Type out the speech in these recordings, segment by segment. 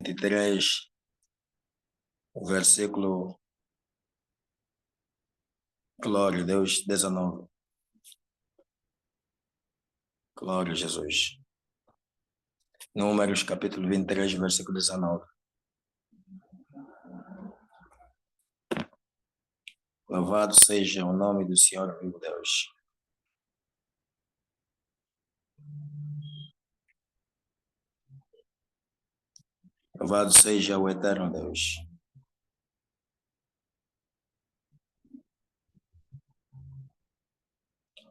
23, o versículo, glória a Deus, 19. Glória a Jesus. Números, capítulo 23, versículo 19. Louvado seja o nome do Senhor, vivo Deus. Louvado seja o eterno Deus.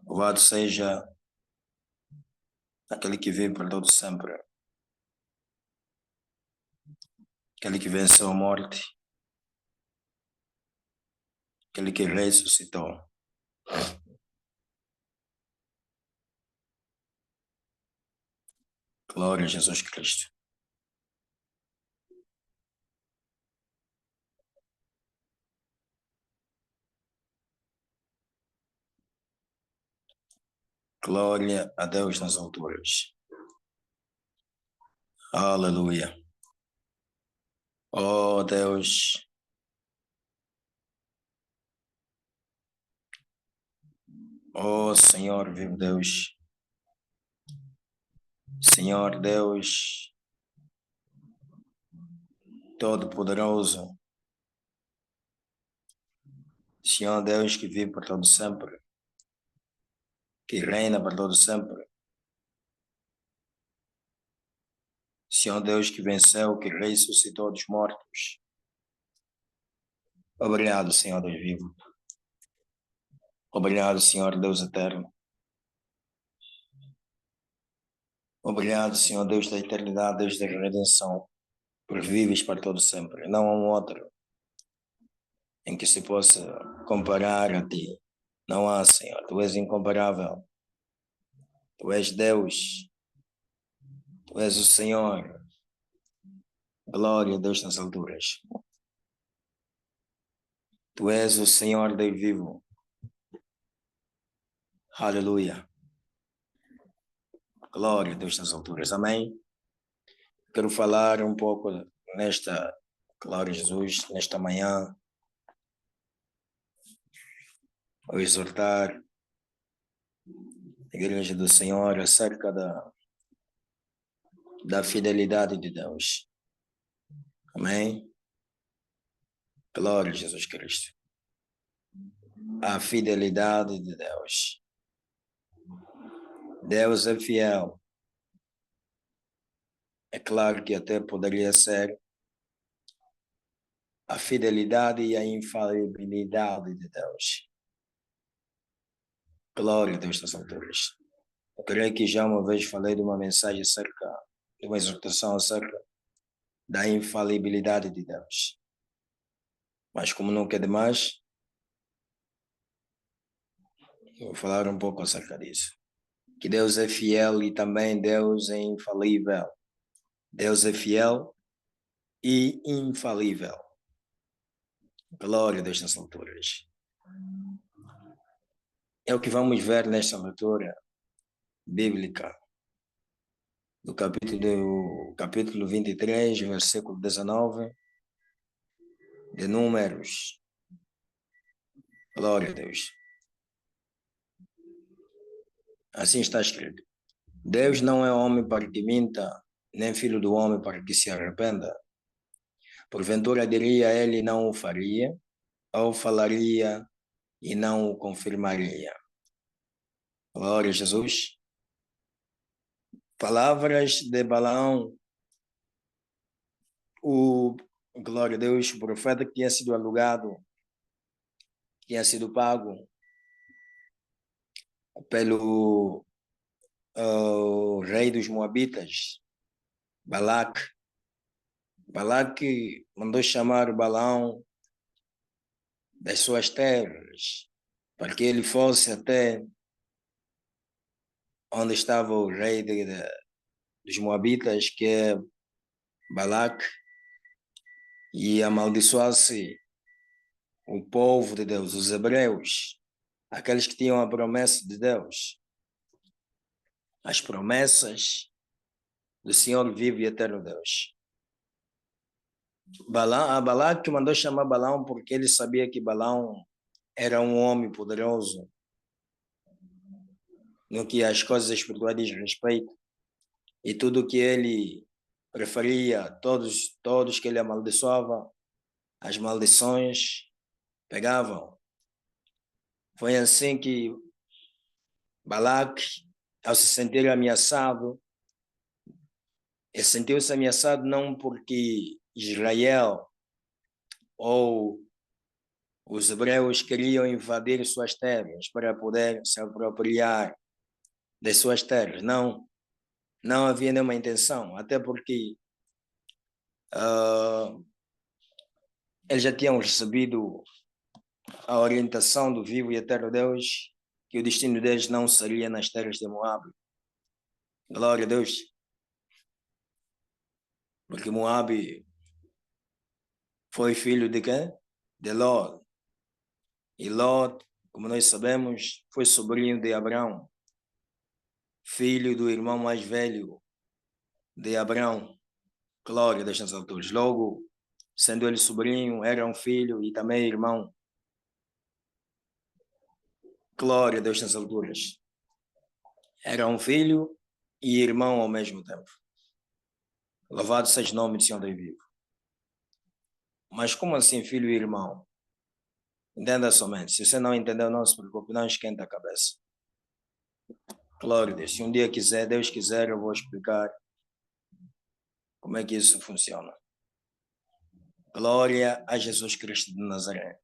Louvado seja aquele que vive para todo sempre. Aquele que venceu a morte. Aquele que ressuscitou. Glória a Jesus Cristo. Glória a Deus nas alturas. Aleluia. Oh Deus. Oh Senhor, vivo Deus. Senhor Deus Todo-Poderoso. Senhor Deus que vive por todo sempre. Que reina por todo sempre. Senhor Deus que venceu, que ressuscitou dos mortos. Obrigado, Senhor Deus vivo. Obrigado, Senhor Deus eterno. Obrigado, Senhor Deus da eternidade, Deus da redenção, por vives para todo sempre. Não há um outro em que se possa comparar a ti. Não há, Senhor. Tu és incomparável. Tu és Deus. Tu és o Senhor. Glória a Deus nas alturas. Tu és o Senhor Deus vivo. Aleluia. Glória a Deus nas alturas. Amém. Quero falar um pouco nesta, glória a Jesus, nesta manhã. Vou exortar a igreja do Senhor acerca da fidelidade de Deus. Amém. Glória a Jesus Cristo. A fidelidade de Deus. Deus é fiel. É claro que até poderia ser a fidelidade e a infalibilidade de Deus. Glória a Deus nas alturas. Eu creio que já uma vez falei de uma mensagem acerca, de uma exortação acerca da infalibilidade de Deus. Mas como nunca é demais, eu vou falar um pouco acerca disso. Que Deus é fiel e também Deus é infalível. Deus é fiel e infalível. Glória a Deus nas alturas. É o que vamos ver nesta leitura bíblica do capítulo 23, versículo 19 de Números. Glória a Deus. Assim está escrito. Deus não é homem para que minta, nem filho do homem para que se arrependa. Porventura diria ele não o faria, ou falaria e não o confirmaria. Glória a Jesus. Palavras de Balaão, glória a Deus, o profeta que tinha sido alugado, tinha sido pago pelo rei dos Moabitas, Balaque. Balaque mandou chamar Balaão das suas terras, para que ele fosse até onde estava o rei dos Moabitas, que é Balaque, e amaldiçoasse o povo de Deus, os hebreus, aqueles que tinham a promessa de Deus, as promessas do Senhor vivo e eterno Deus. Balaque mandou chamar Balaão porque ele sabia que Balaão era um homem poderoso no que as coisas espirituais diz respeito. E tudo que ele preferia, todos que ele amaldiçoava, as maldições pegavam. Foi assim que Balaque, ao se sentir ameaçado, ele sentiu-se ameaçado não porque Israel ou os hebreus queriam invadir suas terras para poder se apropriar de suas terras. Não, não havia nenhuma intenção, até porque eles já tinham recebido a orientação do vivo e eterno Deus que o destino deles não seria nas terras de Moab. Glória a Deus. Porque Moab foi filho de quem? De Lot. E Lot, como nós sabemos, foi sobrinho de Abraão, filho do irmão mais velho de Abraão. Glória a Deus nas alturas. Logo, sendo ele sobrinho, era um filho e também irmão. Glória a Deus nas alturas. Era um filho e irmão ao mesmo tempo. Louvado seja o nome do Senhor Deus vivo. Mas como assim filho e irmão? Entenda somente. Se você não entendeu, não se preocupe, não esquenta a cabeça. Glória a Deus. Se um dia quiser, Deus quiser, eu vou explicar como é que isso funciona. Glória a Jesus Cristo de Nazaré.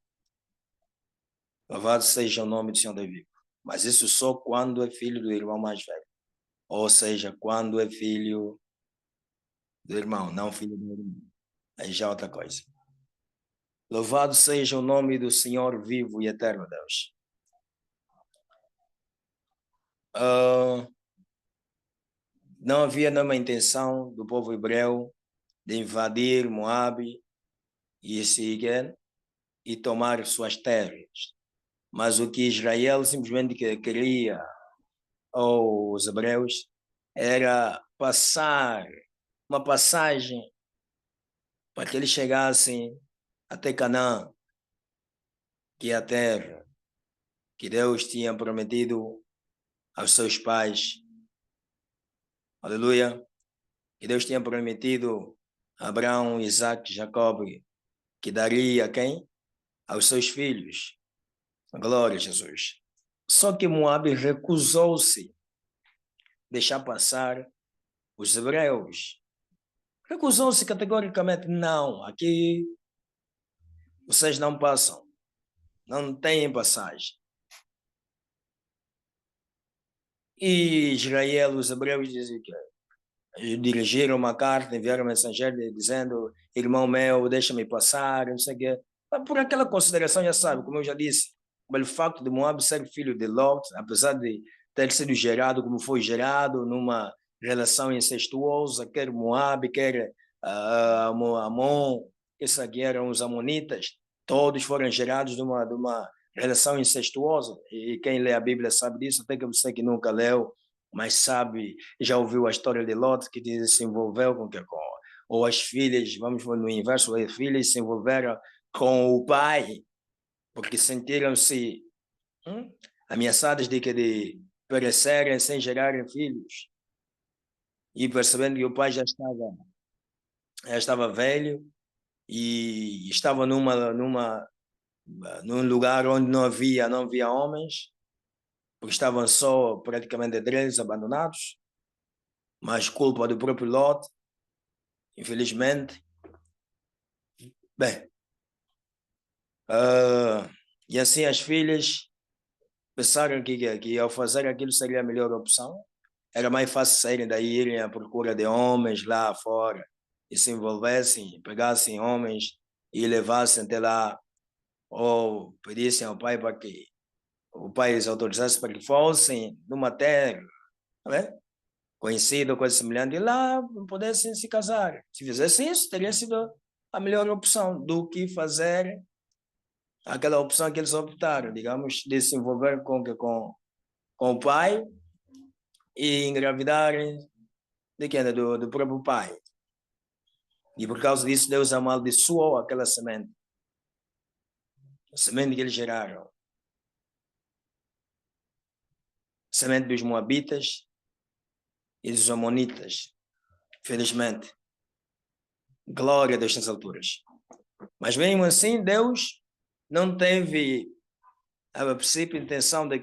Louvado seja o nome do Senhor Deus vivo. Mas isso só quando é filho do irmão mais velho. Ou seja, quando é filho do irmão, não filho do irmão. Aí já é outra coisa. Louvado seja o nome do Senhor vivo e eterno Deus. Não havia nenhuma intenção do povo hebreu de invadir Moabe e Siquém e tomar suas terras. Mas o que Israel simplesmente queria, ou os hebreus, era passar uma passagem para que eles chegassem até Canaã, que é a terra que Deus tinha prometido aos seus pais. Aleluia. Que Deus tinha prometido a Abraão, Isaac, Jacob, que daria a quem? Aos seus filhos. Glória a Jesus. Só que Moabe recusou-se deixar passar os hebreus. Recusou-se categoricamente. Não, aqui vocês não passam. Não têm passagem. E Israel, os hebreus dizem que dirigiram uma carta, enviaram um mensageiro dizendo: irmão meu, deixa-me passar, não sei o quê. Por aquela consideração, já sabe, como eu já disse, pelo facto de Moab ser filho de Lot, apesar de ter sido gerado como foi gerado, numa relação incestuosa, quer Moab, quer Amon, esses aqui eram os amonitas, todos foram gerados de uma relação incestuosa, e quem lê a Bíblia sabe disso, até que você que nunca leu, mas sabe, já ouviu a história de Lot, que se envolveu com ou as filhas, vamos no inverso, as filhas se envolveram com o pai, porque sentiram-se ameaçadas de perecerem sem gerarem filhos, e percebendo que o pai já estava velho, e estava num lugar onde não havia homens, porque estavam só praticamente eles abandonados, mas culpa do próprio Lot, infelizmente. Bem, e assim as filhas pensaram que ao fazer aquilo seria a melhor opção. Era mais fácil saírem daí, irem à procura de homens lá fora e se envolvessem, pegassem homens e levassem até lá, ou pedissem ao pai para que o pai os autorizasse para que fossem numa terra, né? Conhecida, coisa semelhante, e lá pudessem se casar. Se fizessem isso, teria sido a melhor opção do que fazer aquela opção que eles optaram, digamos, de se envolver com o pai e engravidarem de quem? Do próprio pai. E por causa disso, Deus amaldiçoou aquela semente. A semente que eles geraram. Semente dos Moabitas e dos Amonitas. Felizmente. Glória a Deus nas alturas. Mas mesmo assim, Deus não teve a princípio a intenção de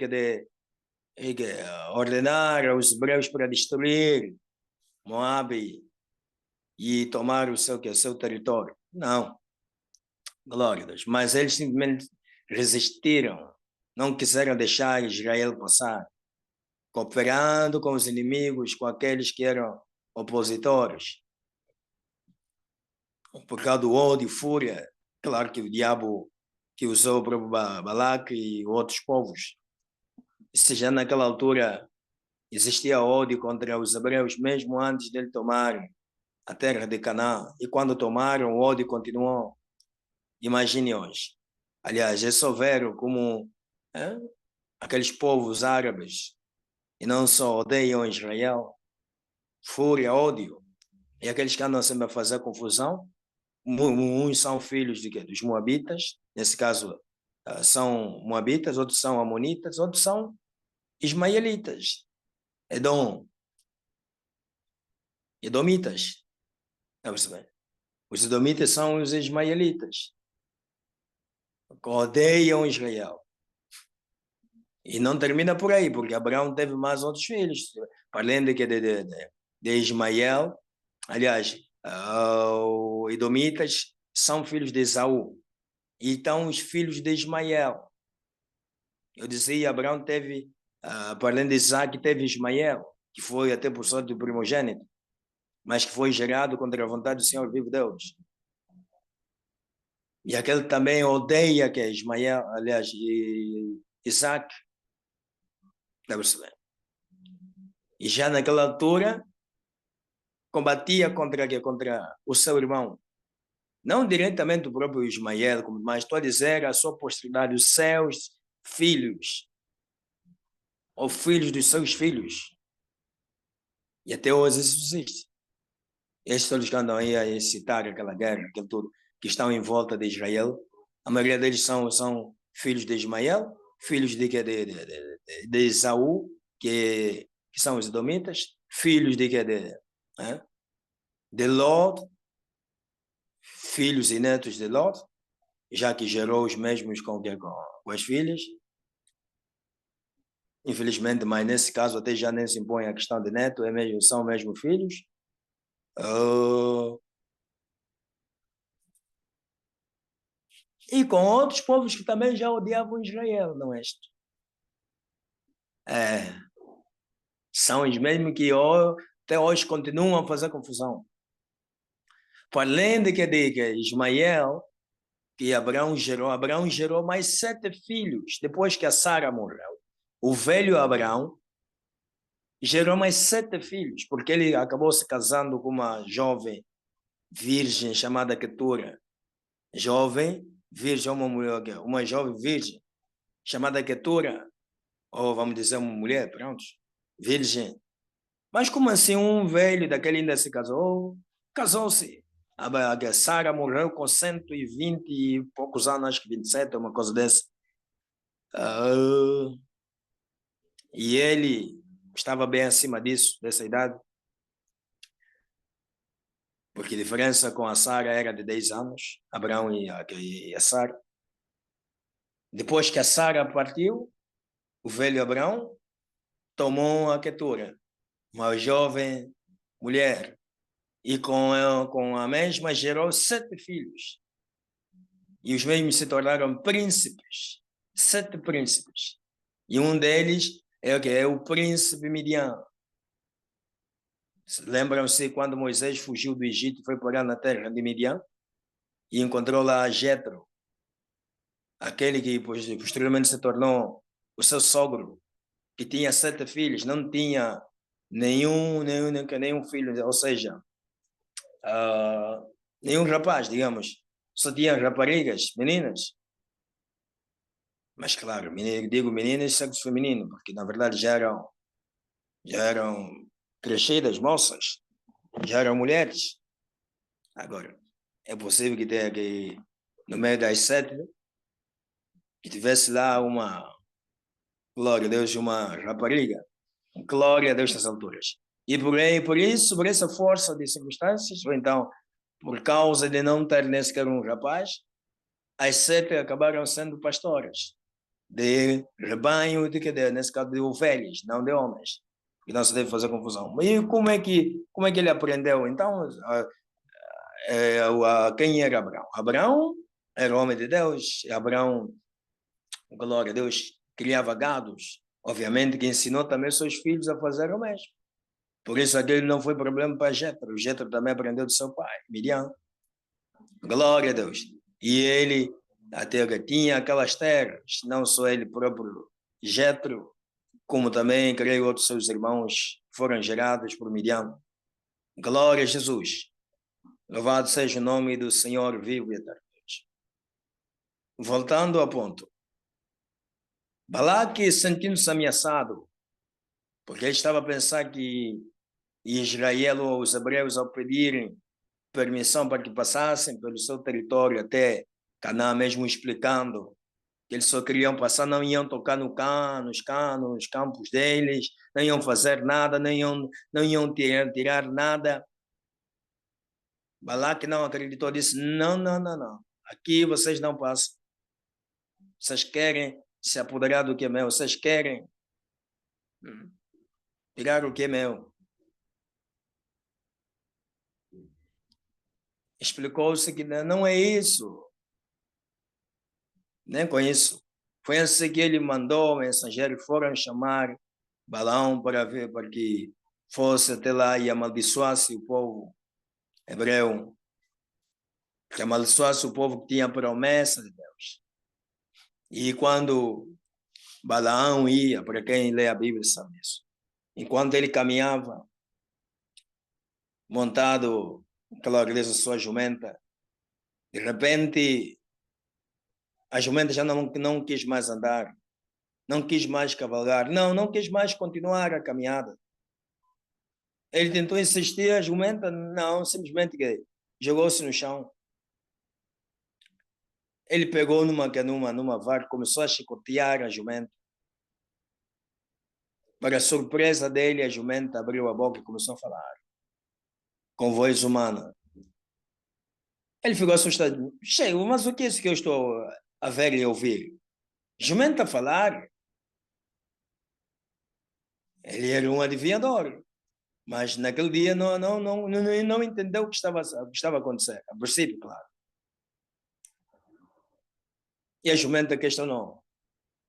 ordenar aos hebreus para destruir Moabe e tomar o seu território. Não. Glória a Deus. Mas eles simplesmente resistiram. Não quiseram deixar Israel passar, cooperando com os inimigos, com aqueles que eram opositores. Por causa do ódio e fúria, claro que o diabo que usou o próprio Balaque e outros povos. Já naquela altura existia ódio contra os hebreus, mesmo antes de tomarem a terra de Canaã. E quando tomaram, o ódio continuou. Imagine hoje. Aliás, é só ver como aqueles povos árabes, e não só odeiam Israel, fúria, ódio, e aqueles que andam sempre a fazer confusão, uns são filhos dos Moabitas, nesse caso são Moabitas, outros são Amonitas, outros são Ismaelitas, Edomitas. Os Edomitas são os Ismaelitas, que odeiam Israel. E não termina por aí, porque Abraão teve mais outros filhos, além de Ismael. Aliás, os Edomitas são filhos de Esaú. E então os filhos de Ismael. Eu dizia, Abraão teve, além de Isaac, teve Ismael, que foi até por sorte do primogênito, mas que foi gerado contra a vontade do Senhor vivo Deus. E aquele também odeia que é Ismael, aliás, Isaac. Está percebendo? E já naquela altura, combatia contra o seu irmão. Não diretamente o próprio Ismael, mas estou a dizer a sua posteridade, os seus filhos, ou filhos dos seus filhos. E até hoje isso existe. Estes todos que andam aí a incitar aquela guerra, aquele tudo, que estão em volta de Israel, a maioria deles são filhos de Ismael, filhos de Esaú, que são os edomitas, filhos de Lot, filhos e netos de Lot, já que gerou os mesmos com as filhas. Infelizmente, mas nesse caso até já nem se impõe a questão de neto, são mesmo filhos. E com outros povos que também já odiavam Israel, não é isto? São os mesmos que até hoje continuam a fazer confusão. Para além de que Ismael, que Abraão gerou mais 7 filhos, depois que a Sara morreu. O velho Abraão gerou mais 7 filhos, porque ele acabou se casando com uma jovem virgem chamada Ketura. Jovem virgem, uma jovem virgem chamada Ketura, ou vamos dizer uma mulher, pronto, virgem. Mas como assim um velho daquele ainda se casou? Casou-se. A Sara morreu com 120 e poucos anos, acho que 27, uma coisa dessa. E ele estava bem acima disso, dessa idade. Porque a diferença com a Sara era de 10 anos, Abraão e a Sara. Depois que a Sara partiu, o velho Abraão tomou a Ketura, uma jovem mulher, e com a mesma gerou 7 filhos. E os mesmos se tornaram príncipes, 7 príncipes. E um deles é o príncipe Midian. Lembram-se quando Moisés fugiu do Egito e foi parar na terra de Midian e encontrou lá Jetro, aquele que posteriormente se tornou o seu sogro, que tinha 7 filhos, não tinha nenhum filho, ou seja, nenhum rapaz, digamos, só tinha raparigas, meninas. Mas claro, digo meninas, sexo feminino, porque na verdade já eram crescidas, moças, já eram mulheres. Agora, é possível que tenha que, no meio das 7, que tivesse lá uma, glória a Deus, uma rapariga. Glória a Deus nas alturas. E por isso, por essa força de circunstâncias, ou então, por causa de não ter nem sequer um rapaz, as 7 acabaram sendo pastoras de rebanho, nesse caso de ovelhas, não de homens. E não se deve fazer confusão. E como é que ele aprendeu? Então, quem era Abraão? Abraão era homem de Deus. Abraão, glória a Deus, criava gados. Obviamente que ensinou também seus filhos a fazer o mesmo. Por isso aquele não foi problema para Jetro. Jetro também aprendeu do seu pai, Miriam. Glória a Deus. E ele até tinha aquelas terras, não só ele próprio, Jetro, como também, creio, outros seus irmãos foram gerados por Miriam. Glória a Jesus. Louvado seja o nome do Senhor vivo e eterno. Voltando ao ponto. Balaque, sentindo-se ameaçado, porque ele estava a pensar que Israel ou os hebreus, ao pedirem permissão para que passassem pelo seu território até Canaã, mesmo explicando que eles só queriam passar, não iam tocar nos campos deles, não iam fazer nada, não iam tirar nada. Balaque não acreditou, disse, não. Aqui vocês não passam. Vocês querem se apoderar do que é meu, vocês querem tirar o que é meu. Explicou-se que não é isso. Nem com isso. Foi assim que ele mandou mensageiros, foram chamar Balaão para ver, para que fosse até lá e amaldiçoasse o povo hebreu, que amaldiçoasse o povo que tinha a promessa de Deus. E quando Balaão ia, para quem lê a Bíblia sabe isso, enquanto ele caminhava, montado, aquela igreja sua jumenta, de repente a jumenta já não quis mais andar, não quis mais cavalgar, não quis mais continuar a caminhada. Ele tentou insistir, a jumenta não, simplesmente jogou-se no chão. Ele pegou numa vara, começou a chicotear a jumenta. Para a surpresa dele, a jumenta abriu a boca e começou a falar, com voz humana. Ele ficou assustado. Cheio, mas o que é isso que eu estou a ver e ouvir? Jumenta falar? Ele era um adivinhador. Mas naquele dia não entendeu o que estava a acontecer. A princípio, claro. E a jumenta questionou: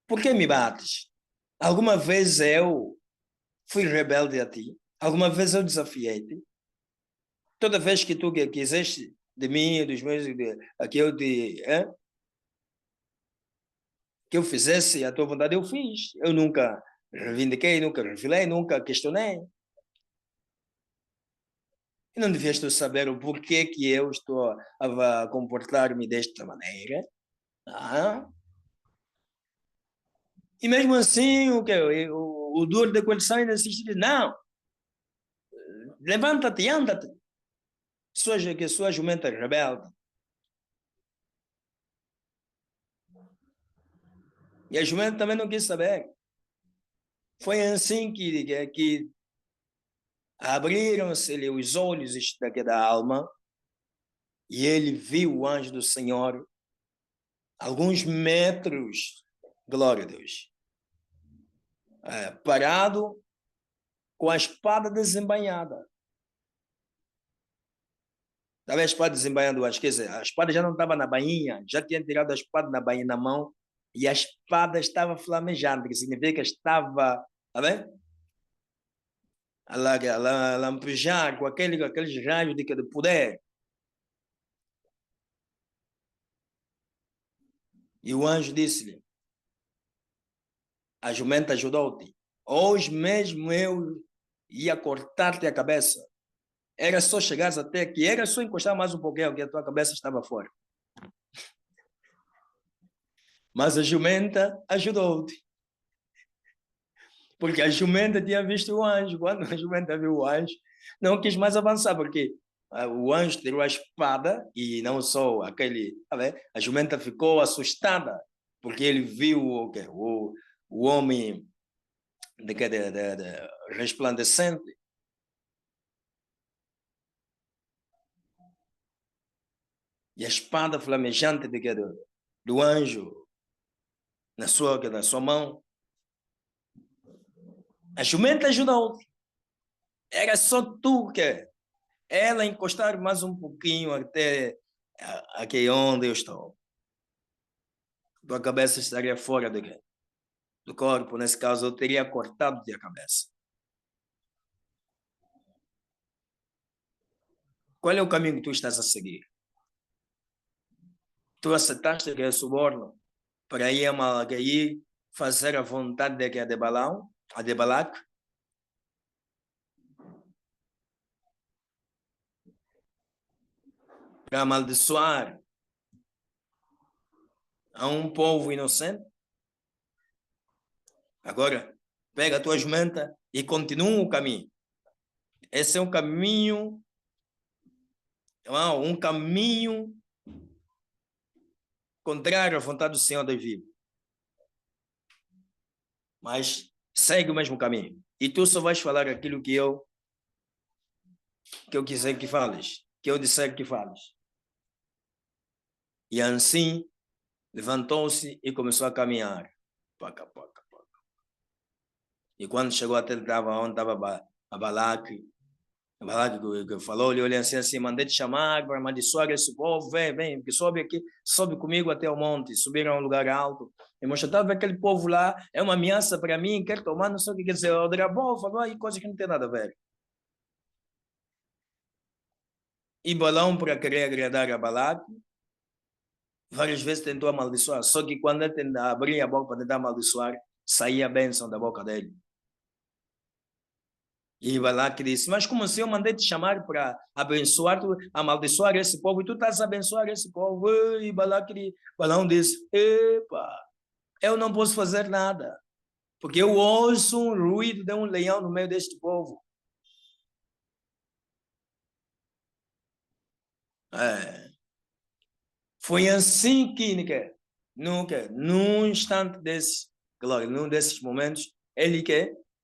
por que me bates? Alguma vez eu fui rebelde a ti? Alguma vez eu desafiei-te? Toda vez que tu quiseste de mim, dos meus, que que eu fizesse a tua vontade, eu fiz. Eu nunca reivindiquei, nunca revelei, nunca questionei. E não devias tu saber o porquê que eu estou a comportar-me desta maneira? Ah? E mesmo assim, o duro da coalição ainda insiste, não, levanta-te, anda-te. Que sua jumenta é rebelde. E a jumenta também não quis saber. Foi assim que abriram-se-lhe os olhos da alma e ele viu o anjo do Senhor alguns metros, glória a Deus, parado com a espada desembainhada. Estava a espada desembainhando, quer dizer, a espada já não estava na bainha, já tinha tirado a espada na bainha na mão e a espada estava flamejando, que significa que estava, tá vendo? A lampejar com aqueles raios de poder. E o anjo disse-lhe, a jumenta ajudou-te. Hoje mesmo eu ia cortar-te a cabeça. Era só chegares até aqui, era só encostar mais um pouquinho que a tua cabeça estava fora. Mas a jumenta ajudou-te. Porque a jumenta tinha visto o anjo. Quando a jumenta viu o anjo, não quis mais avançar, porque o anjo tirou a espada e não só aquele, a jumenta ficou assustada porque ele viu o homem de resplandecente. E a espada flamejante do anjo na sua mão. A jumenta ajudou. Era só tu que ela encostar mais um pouquinho até aqui onde eu estou. Tua cabeça estaria fora do corpo. Nesse caso, eu teria cortado-te a cabeça. Qual é o caminho que tu estás a seguir? Tu aceitaste que é suborno para ir a Malagaí fazer a vontade de Balaão, a de Balac? Para amaldiçoar a um povo inocente? Agora, pega a tua jumenta e continua o caminho. Esse é um caminho contrário à vontade do Senhor Deus vivo. Mas segue o mesmo caminho. E tu só vais falar aquilo que eu quiser que fales, que eu disser que fales. E assim levantou-se e começou a caminhar. Paca, paca, paca. E quando chegou até onde estava a Balaque, que falou-lhe, olha assim, mandei te chamar para amaldiçoar esse povo, vem, que sobe aqui, sobe comigo até o monte, subiram a um lugar alto, e mostrava aquele povo lá, é uma ameaça para mim, quer tomar, não sei o que quer dizer, o Drabon falou aí coisas que não tem nada a ver. E Balão, para querer agradar a Balaque, várias vezes tentou amaldiçoar, só que quando ele abria a boca para tentar amaldiçoar, saía a bênção da boca dele. E Balaque disse, mas como assim eu mandei te chamar para abençoar, amaldiçoar esse povo, e tu estás a abençoar esse povo? E Balão disse, epa, eu não posso fazer nada, porque eu ouço um ruído de um leão no meio deste povo. Foi assim que, num instante desse, glória, num desses momentos, ele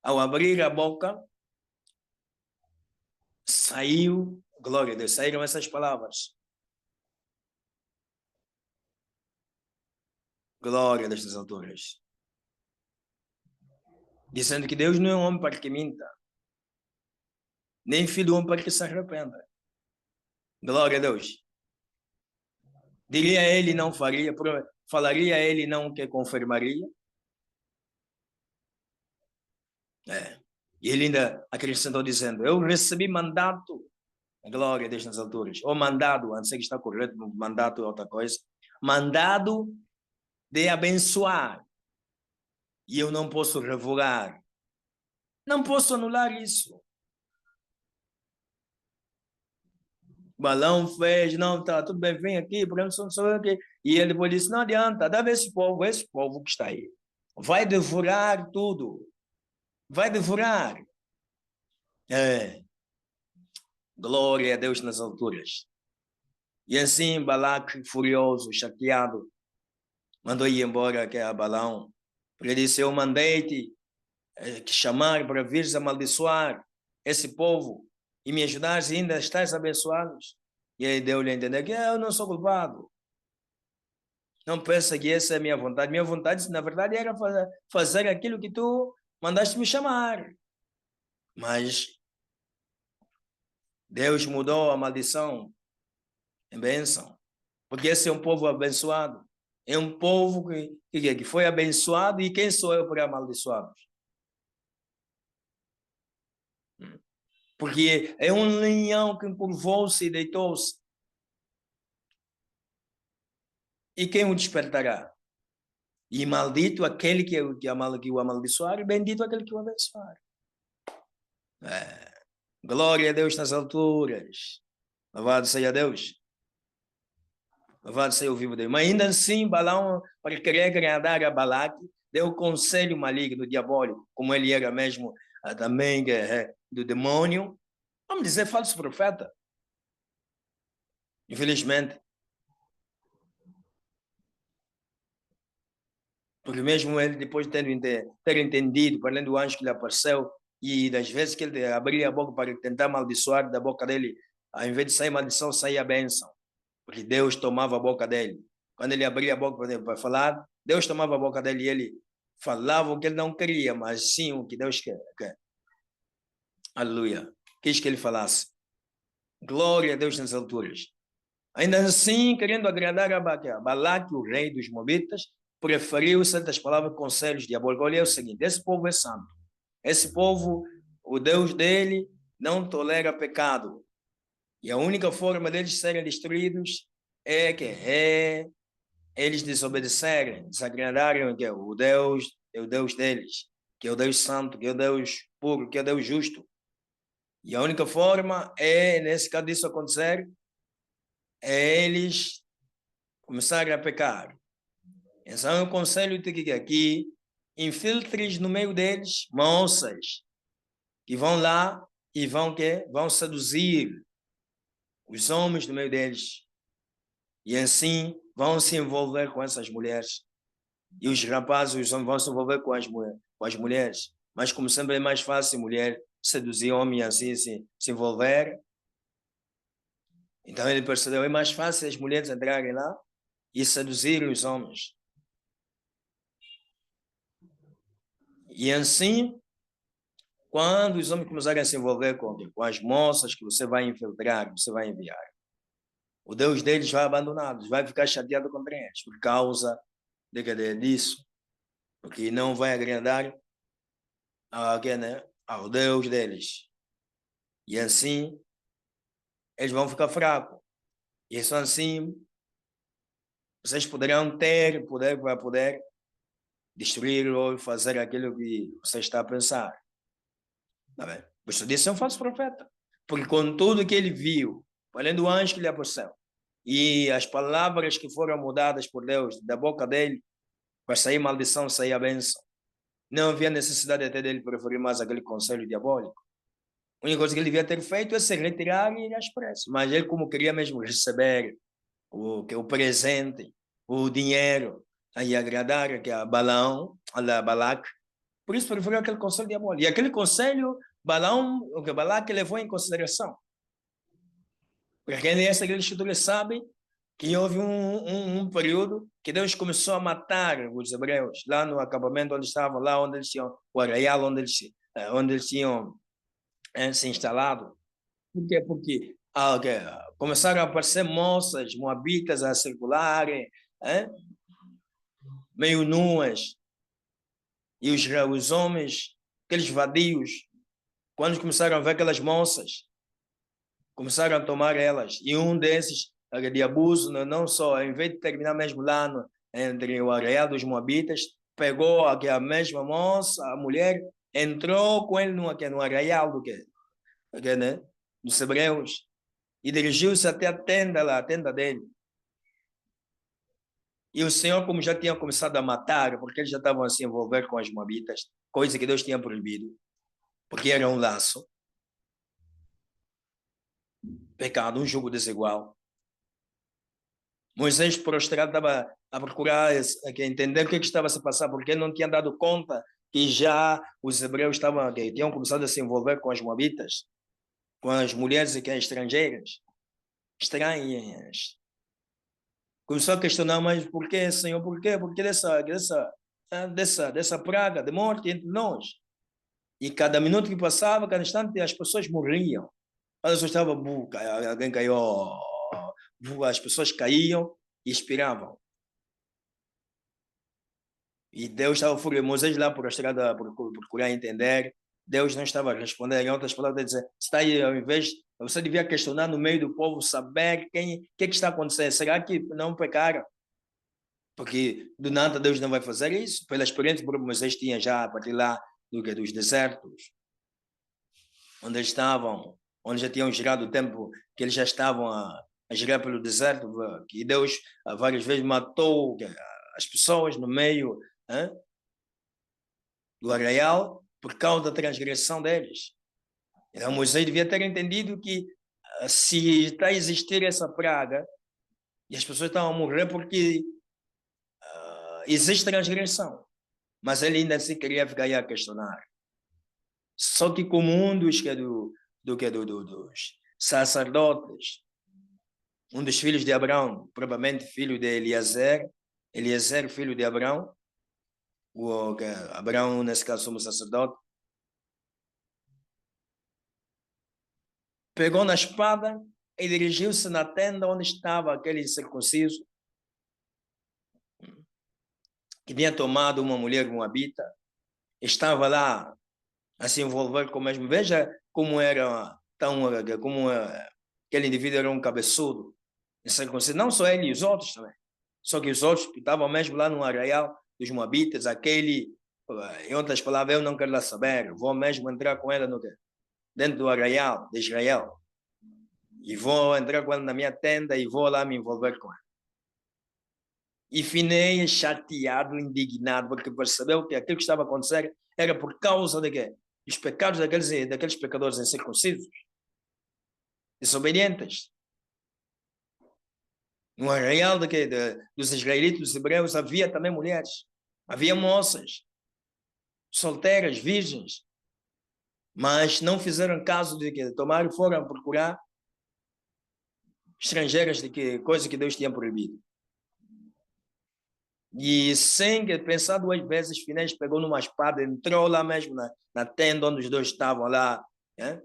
ao abrir a boca, saiu, glória a Deus, saíram essas palavras. Glória destas alturas. Dizendo que Deus não é um homem para que minta, nem filho do homem para que se arrependa. Glória a Deus. Diria ele, não faria, falaria ele, não que confirmaria. E ele ainda acrescentou dizendo, eu recebi mandato, glória a Deus nas alturas, ou mandado, não sei que está correto, mandato é outra coisa, mandado de abençoar, e eu não posso revogar, não posso anular isso. Balão fez, não, tá, tudo bem, vem aqui, por sou eu aqui. E ele depois disse, não adianta, dá esse povo que está aí, vai devorar tudo, vai devorar. Glória a Deus nas alturas. E assim Balaque, furioso, chateado, mandou ir embora que a Balão. Ele disse, eu mandei-te que chamar para vires amaldiçoar esse povo e me ajudares e ainda estás abençoados. E aí deu-lhe a entender que eu não sou culpado. Não pensa que essa é a minha vontade. Minha vontade, na verdade, era fazer aquilo que tu mandaste me chamar. Mas Deus mudou a maldição em bênção. Porque esse é um povo abençoado. É um povo que foi abençoado. E quem sou eu para amaldiçoá-los? Porque é um leão que encurvou-se e deitou-se. E quem o despertará? E maldito aquele que o amaldiçoar, e bendito aquele que o abençoar. Glória a Deus nas alturas. Louvado seja Deus. Louvado seja o vivo Deus. Mas ainda assim, Balaão, para querer agradar a Balaque, deu conselho maligno, diabólico, como ele era mesmo também do demônio. Vamos dizer, falso profeta. Infelizmente. Porque mesmo ele, depois de ter entendido, além do anjo que lhe apareceu, e das vezes que ele abria a boca para tentar amaldiçoar, da boca dele, ao invés de sair maldição, saía a bênção. Porque Deus tomava a boca dele. Quando ele abria a boca para falar, Deus tomava a boca dele e ele falava o que ele não queria, mas sim o que Deus quer. Aleluia. Quis que ele falasse. Glória a Deus nas alturas. Ainda assim, querendo agradar a Balaque, o rei dos Moabitas, preferiu certas palavras, conselhos diabólicos. Olha, é o seguinte: esse povo é santo. Esse povo, o Deus dele, não tolera pecado. E a única forma deles serem destruídos é que eles desobedecerem, desagradarem que é o Deus deles, que é o Deus santo, que é o Deus puro, que é o Deus justo. E a única forma é, nesse caso disso acontecer, é eles começarem a pecar. Então eu aconselho-te que aqui infiltres no meio deles moças que vão lá e vão seduzir os homens no meio deles e assim vão se envolver com essas mulheres. E os rapazes, os homens vão se envolver com as mulheres. Mas como sempre é mais fácil mulher seduzir homem assim se envolver. Então ele percebeu, é mais fácil as mulheres entrarem lá e seduzirem os homens. E assim, quando os homens começarem a se envolver com as moças que você vai infiltrar, você vai enviar, o Deus deles vai abandoná-los, vai ficar chateado contra eles por causa disso, porque não vai agradar ao Deus deles. E assim, eles vão ficar fracos. E só assim, vocês poderão ter poder para poder destruir ou fazer aquilo que você está a pensar. Tá bem? Isso disse é um falso profeta. Porque com tudo que ele viu, além do anjo que lhe apareceu, e as palavras que foram mudadas por Deus da boca dele, para sair maldição, sair a bênção, não havia necessidade até dele preferir mais aquele conselho diabólico. A única coisa que ele devia ter feito é se retirar e ir às pressas. Mas ele, como queria mesmo receber o presente, o dinheiro, aí agradar que a Balac, por isso preferiu aquele conselho diabólico. E aquele conselho, o que Balac levou em consideração. Porque quem lê essa grande escritura sabe que houve um período que Deus começou a matar os hebreus, lá no acampamento onde estavam, lá onde eles tinham, o arraial onde eles tinham se instalado. Por quê? Porque começaram a aparecer moças moabitas a circularem, meio nuas, e os homens, aqueles vadios, quando começaram a ver aquelas moças, começaram a tomar elas, e um desses, de abuso, não só, em vez de terminar mesmo lá entre o arraial dos moabitas, pegou a mesma moça, a mulher, entrou com ele no arraial né, dos hebreus, e dirigiu-se até a tenda dele. E o Senhor, como já tinha começado a matar, porque eles já estavam a se envolver com as moabitas, coisa que Deus tinha proibido, porque era um laço, pecado, um jugo desigual. Moisés, prostrado, estava a procurar entender o que estava a se passar, porque ele não tinha dado conta que já os hebreus tinham começado a se envolver com as moabitas, com as mulheres e com as estrangeiras, estranhas. Começou a questionar, mas por que, Senhor, por quê? Por que dessa praga de morte entre nós? E cada minuto que passava, cada instante, as pessoas morriam. As pessoas estavam, alguém caiu, as pessoas caíam e expiravam. E Deus estava furioso. Moisés lá por estrada, procurar entender. Deus não estava a responder. Em outras palavras, dizer, está aí, ao invés, você devia questionar no meio do povo, saber o que está acontecendo. Será que não pecaram? Porque do nada Deus não vai fazer isso. Pela experiência que Moisés tinha já a partir lá dos desertos, onde eles estavam, onde já tinham girado o tempo que eles já estavam a girar pelo deserto, que Deus várias vezes matou as pessoas no meio do arraial por causa da transgressão deles. Então Moisés devia ter entendido que se está a existir essa praga e as pessoas estão a morrer porque existe transgressão, mas ele ainda se queria ficar aí a questionar. Só que como um dos sacerdotes, um dos filhos de Abraão, provavelmente filho de Eliezer, filho de Abraão, Abraão, nesse caso, como sacerdote, pegou na espada e dirigiu-se na tenda onde estava aquele circunciso que tinha tomado uma mulher moabita, estava lá a se envolver com o mesmo. Veja como era como aquele indivíduo era um cabeçudo, circunciso, não só ele e os outros também, só que os outros estavam mesmo lá no arraial dos moabitas, aquele, em outras palavras, eu não quero lá saber, vou mesmo entrar com ela dentro do arraial de Israel, e vou entrar com ela na minha tenda e vou lá me envolver com ela. E Finéias, chateado, indignado, porque percebeu que aquilo que estava a acontecer era por causa de quê? Os pecados daqueles pecadores incircuncisos, desobedientes. No arraial dos israelitas, dos hebreus, havia também mulheres, havia moças, solteiras, virgens, mas não fizeram caso de que tomaram e foram procurar estrangeiras de que coisa que Deus tinha proibido. E sem pensar duas vezes, Finéias pegou numa espada, entrou lá mesmo na tenda onde os dois estavam lá, né,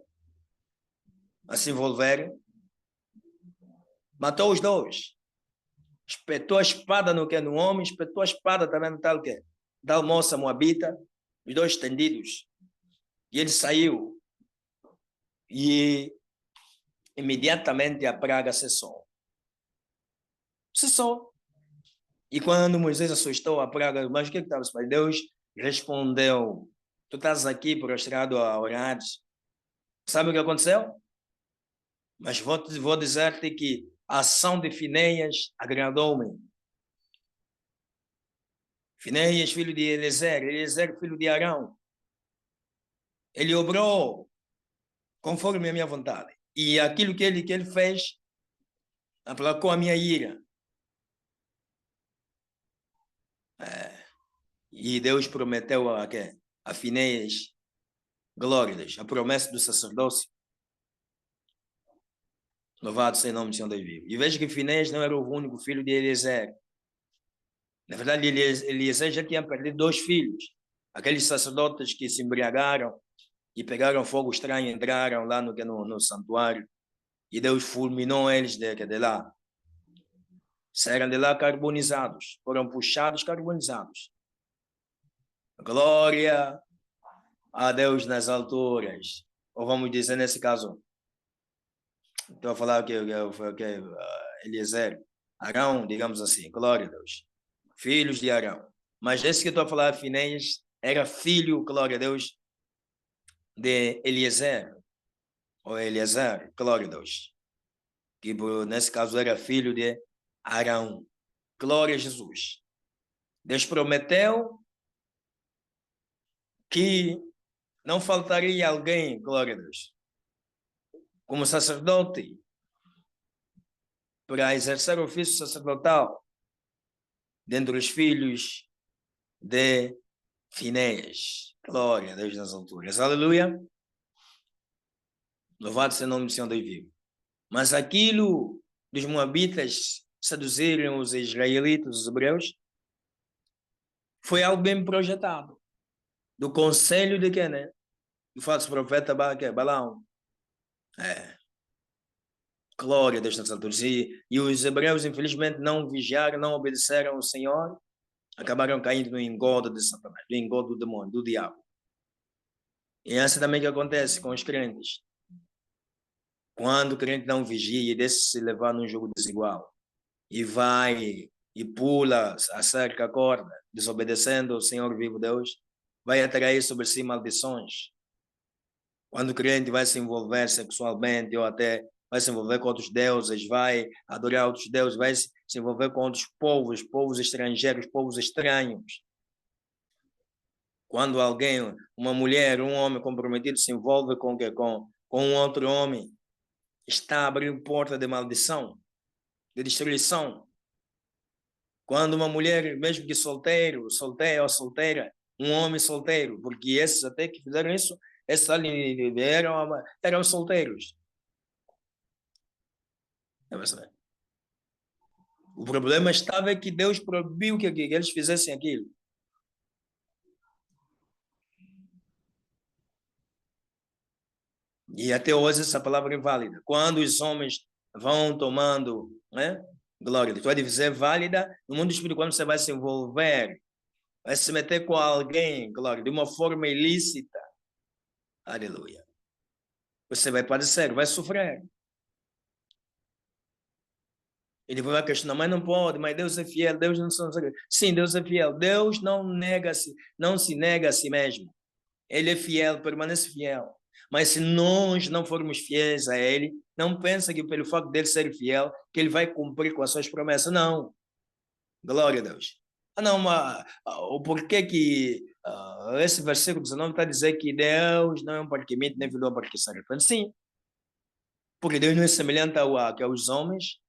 a se envolverem, matou os dois, espetou a espada no homem, espetou a espada também no tal moça moabita, os dois estendidos, e ele saiu, e imediatamente a praga cessou. E quando Moisés assustou a praga, mas o que estava fazendo? Deus respondeu: tu estás aqui prostrado a orar. Sabe o que aconteceu? Mas vou dizer-te que a ação de Finéias agradou-me. Finéias, filho de Eliezer, filho de Arão. Ele obrou conforme a minha vontade. E aquilo que ele fez aplacou a minha ira. E Deus prometeu a Finéias glórias, a promessa do sacerdócio. Louvado seja o nome do Senhor Deus vivo. E veja que Finéias não era o único filho de Eliezer. Na verdade, Eliezer já tinha perdido 2 filhos. Aqueles sacerdotes que se embriagaram e pegaram fogo estranho, entraram lá no santuário e Deus fulminou eles de lá. Saíram de lá carbonizados, foram puxados carbonizados. Glória a Deus nas alturas. Ou vamos dizer nesse caso, estou a falar que Eliezer, Arão, digamos assim, glória a Deus. Filhos de Arão. Mas esse que eu estou a falar, Finéias, era filho, glória a Deus, de Eliezer, ou Eliezer, glória a Deus, que nesse caso era filho de Arão. Glória a Jesus. Deus prometeu que não faltaria alguém, glória a Deus, como sacerdote, para exercer o ofício sacerdotal dentre os filhos de Finéias. Glória a Deus nas alturas. Aleluia. Louvado seja o nome do Senhor Deus vivo. Mas aquilo dos moabitas seduzirem os israelitas, os hebreus, foi algo bem projetado. Do conselho de quem, né? Do falso profeta Balaão. Glória a Deus nas alturas. E os hebreus, infelizmente, não vigiaram, não obedeceram ao Senhor, acabaram caindo no engodo de Satanás, no engodo do demônio, do diabo. E é assim também que acontece com os crentes. Quando o crente não vigia e deixa se levar num jogo desigual, e vai e pula, acerca a corda, desobedecendo ao Senhor vivo Deus, vai atrair sobre si maldições. Quando o crente vai se envolver sexualmente ou até vai se envolver com outros deuses, vai adorar outros deuses, vai se envolver com outros povos estrangeiros, povos estranhos. Quando alguém, uma mulher, um homem comprometido se envolve com um outro homem, está a abrir porta de maldição, de destruição. Quando uma mulher, mesmo que solteira ou solteira, um homem solteiro, porque esses até que fizeram isso, esses ali eram solteiros. O problema estava que Deus proibiu que eles fizessem aquilo. E até hoje essa palavra é válida. Quando os homens vão tomando, né? Glória, tu vai dizer válida no mundo espiritual, quando você vai se envolver, vai se meter com alguém, glória, de uma forma ilícita. Aleluia. Você vai padecer, vai sofrer. Ele vai questionar, mas não pode, mas Deus é fiel, Deus não se... Sim, Deus é fiel. Deus não se nega a si mesmo. Ele é fiel, permanece fiel. Mas se nós não formos fiéis a Ele, não pensa que pelo fato dele ser fiel, que Ele vai cumprir com as suas promessas. Não. Glória a Deus. Não, mas o porquê que esse versículo 19 está a dizer que Deus não é um pai que mente, nem filho para que se arrepende? Sim. Porque Deus não é semelhante aos homens,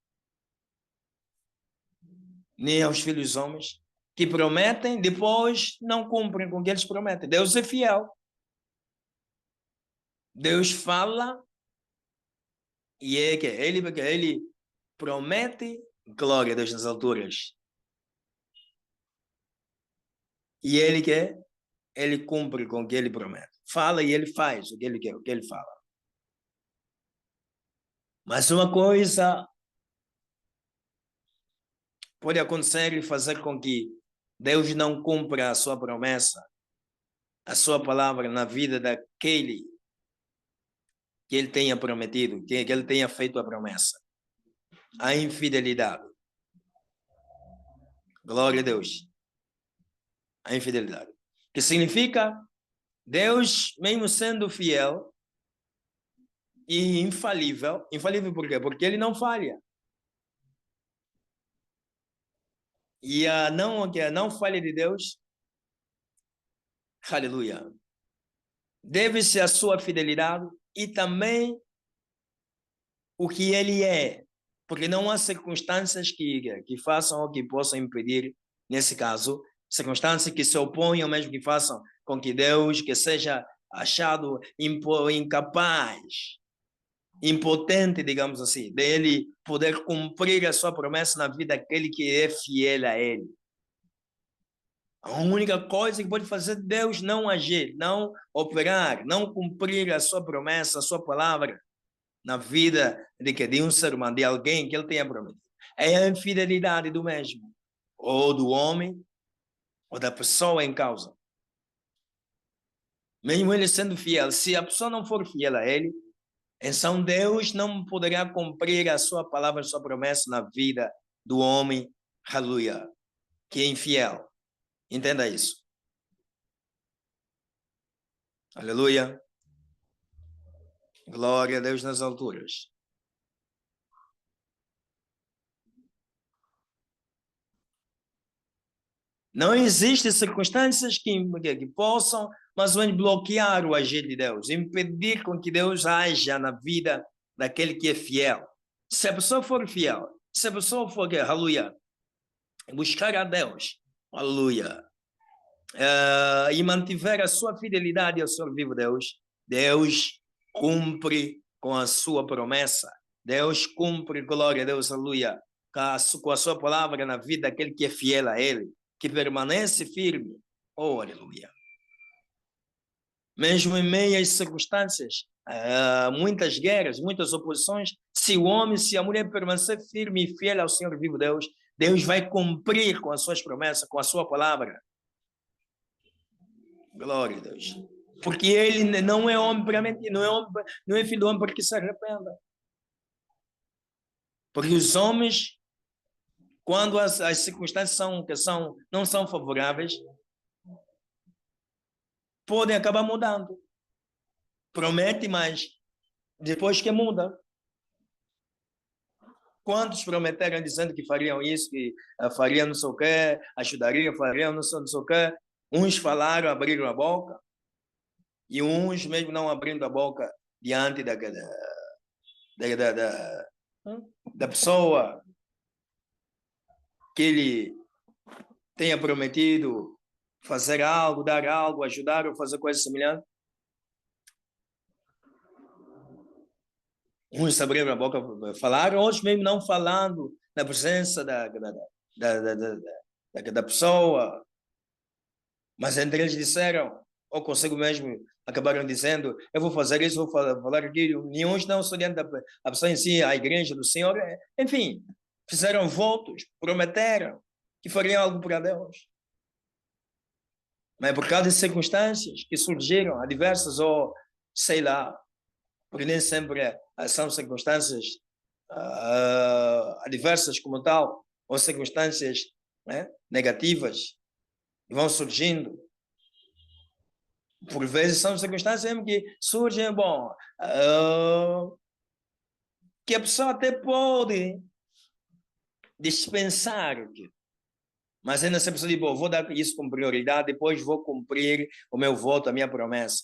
nem aos filhos homens, que prometem, depois não cumprem com o que eles prometem. Deus é fiel. Deus fala e é que ele promete glória a Deus nas alturas. E ele quer, ele cumpre com o que ele promete. Fala e ele faz o que ele quer, o que ele fala. Mas uma coisa pode acontecer e fazer com que Deus não cumpra a sua promessa, a sua palavra na vida daquele que ele tenha prometido, que ele tenha feito a promessa. A infidelidade. Glória a Deus. A infidelidade. Que significa Deus, mesmo sendo fiel e infalível por quê? Porque ele não falha. E a não falha de Deus, aleluia, deve-se à sua fidelidade e também o que ele é, porque não há circunstâncias que façam ou que possam impedir, nesse caso, circunstâncias que se oponham mesmo que façam com que Deus, que seja achado incapaz, impotente, digamos assim, dele poder cumprir a sua promessa na vida daquele que é fiel a ele. A única coisa que pode fazer Deus não agir, não operar, não cumprir a sua promessa, a sua palavra na vida de um ser humano, de alguém que ele tenha prometido, é a infidelidade do mesmo, ou do homem, ou da pessoa em causa. Mesmo ele sendo fiel, se a pessoa não for fiel a ele, então Deus não poderá cumprir a sua palavra, a sua promessa na vida do homem, aleluia, que é infiel. Entenda isso. Aleluia. Glória a Deus nas alturas. Não existem circunstâncias que possam, mais ou menos, bloquear o agir de Deus, impedir com que Deus haja na vida daquele que é fiel. Se a pessoa for fiel, se a pessoa for, aleluia, buscar a Deus, aleluia, e mantiver a sua fidelidade ao Senhor vivo Deus, Deus cumpre com a sua promessa. Deus cumpre, glória a Deus, aleluia, com a sua palavra na vida daquele que é fiel a Ele, que permanece firme. Oh, aleluia. Mesmo em meio às circunstâncias, muitas guerras, muitas oposições, se o homem, se a mulher permanecer firme e fiel ao Senhor vivo Deus, Deus vai cumprir com as suas promessas, com a sua palavra. Glória a Deus. Porque ele não é homem para mentir, não é filho do homem para que se arrependa. Porque os homens, quando as circunstâncias não são favoráveis, podem acabar mudando. Promete, mas depois que muda. Quantos prometeram dizendo que fariam isso, que fariam não sei o quê, ajudariam, fariam não sei o quê. Uns falaram, abriram a boca, e uns mesmo não abrindo a boca diante da pessoa que ele tenha prometido fazer algo, dar algo, ajudar ou fazer coisa semelhante. Uns abriram a boca, falaram, outros mesmo não falando na presença da pessoa, mas entre eles disseram, ou consigo mesmo, acabaram dizendo, eu vou fazer isso, vou falar aquilo. Nenhum estão estudando a pessoa em si, a igreja do Senhor. Enfim, fizeram votos, prometeram que fariam algo para Deus. Mas por causa de circunstâncias que surgiram, adversas, ou sei lá, porque nem sempre são circunstâncias adversas como tal, ou circunstâncias, né, negativas, que vão surgindo. Por vezes são circunstâncias mesmo que surgem, bom, que a pessoa até pode dispensar, mas ainda sempre pessoa diz, bom, vou dar isso com prioridade, depois vou cumprir o meu voto, a minha promessa.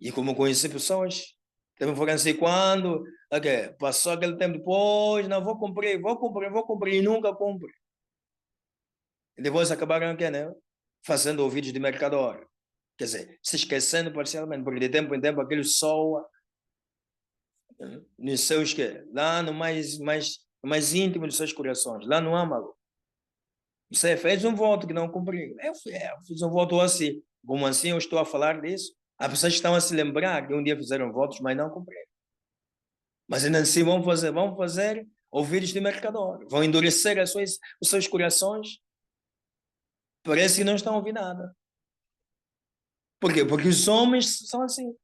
E como conheci pessoas, também foram assim, quando passou aquele tempo depois, não, vou cumprir, e nunca cumpre. E depois acabaram né, fazendo ouvidos de mercador. Quer dizer, se esquecendo parcialmente, porque de tempo em tempo aquilo soa nos seus, lá no mais íntimo dos seus corações, lá no âmago. Você fez um voto que não cumpriu. Eu fiz um voto assim. Como assim eu estou a falar disso? As pessoas estão a se lembrar que um dia fizeram votos, mas não cumpriram. Mas ainda assim vão fazer ouvidos de mercador. Vão endurecer os seus corações. Parece que não estão a ouvir nada. Por quê? Porque os homens são assim.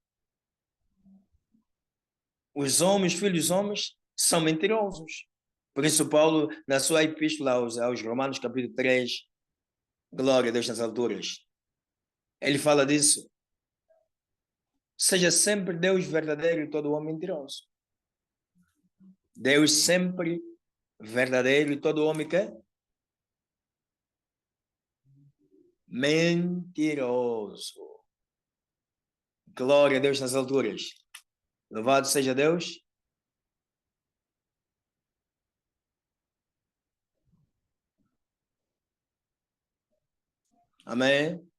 Os homens, filhos dos homens, são mentirosos. Por isso, Paulo, na sua epístola aos Romanos, capítulo 3, glória a Deus nas alturas, ele fala disso. Seja sempre Deus verdadeiro e todo homem mentiroso. Deus sempre verdadeiro e todo homem que? Mentiroso. Glória a Deus nas alturas. Louvado seja Deus. Amém.